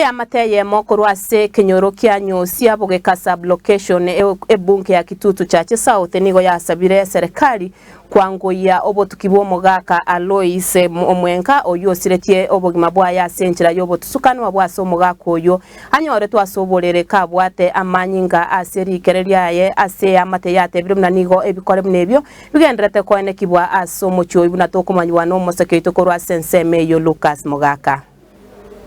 ya mateye mokuru ase kinyoro kia nyosia Bogeka sub-location ebunge ya Kitutu Chache South nigo yasabire serikali kwangoya obotuki bw'omugaka Alois omwenka oyo siretie obogima bwa yasenchira yobotusukano bwase omugaka oyo anyore twasoborere kabwate amanyinga aserikereria ye ase amate yate birumna nigo ebikore munebyo bigenderete kwanekibwa aso mucyo ibuna tokumanywa no mosekeito korwa senseme yo Lucas Mugaka.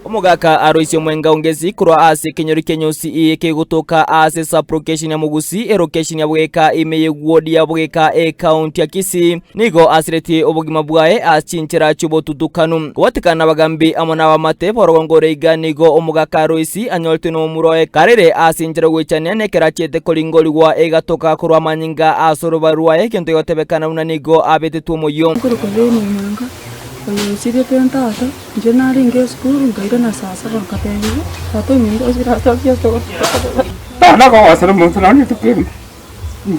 Omugaka Alois omwenga ongezi kurwa ase kinyori kenyosi eke gutoka ase sub-location ya Mugusi location ya Bogeka imeye ward ya Bogeka county ya Kisii nigo asireti obogima bwaye achinchira chubotutukanu kubatikana bagambi amona bamate borogongore iga nigo omugaka Alois anyolte no muroe karere asinchira gwechania nekera chete kolingolwa egatoka kurwa amanyinga asorobarwaye kento yotebekana unanigo abetetu moyo Sidi tenta ata, jenari inge school ngaida na sasa bakategi, ato mingo sirata kiasto. Tana ko asara monsana ni tukir.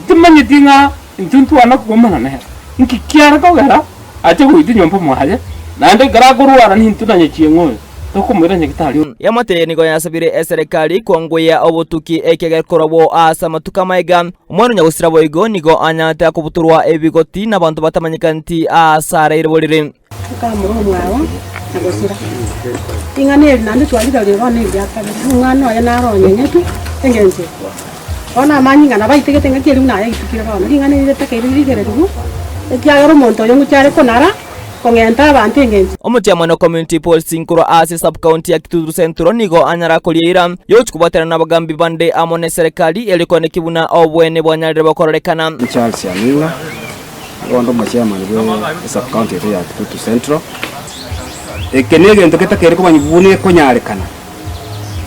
Tumani tinga, intuntu anak ko mana ne. Inki kiara ko gara, acha ko itu nyompo mohaje. Nande gara ko ruara ni intu na nyechiengo. To ko mwira nyekitali. Yamate nigo yasabire serikali kwangoya obotuki ekege korobo asa matuka maiga. Umwana nyagusirabo igo nigo anyata kubuturwa ebigoti nabantu batamanyikanti asara irbolire. Kamuro mwawa nagosira ingane nande twalira lero ne byaka ngano ya naro nyenyetu tengenze ona manyinga na bayitegete ngakiri na yitukira bana ingane ile takirire rugu ekyagaro monto yo ngucyare konara kongenta abantu engenze Omutyamano community policing kuro ase sub county ya Kitutu Central nigo anyara kolira yochikubatera nabagambi bande amone serikali elikone kibuna obwene bwanyarire bakororekana Charles Yamila Ondo machama ni sub county ya Kitutu Central. Ekenege ntoketa kereko banyibune konyarekana.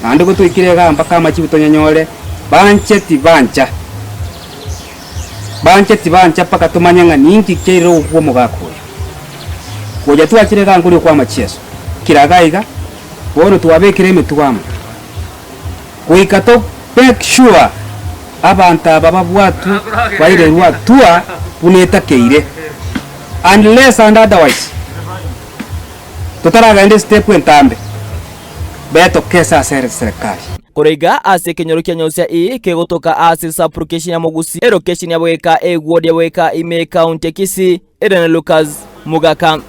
Ande ko twikirega mpaka machibuto nyanyore bancheti bancha. Bancheti bancha paka tumanyanga ninki kero ukwo mugako. Koja twakirega nguri kwa macheso. Kiragaiga bono tuwabekire emitwamo. Kuikato make sure abanta baba bwatu baire rwatua puneta keire unless and otherwise tutaraga ende step entambe beto kesa serikali Korega ase kinyoro kya nyosia kegotoka ase sub-location ya Mugusi location ya Bogeka ward ya Bogeka ime county Kisii Lucas Mugaka.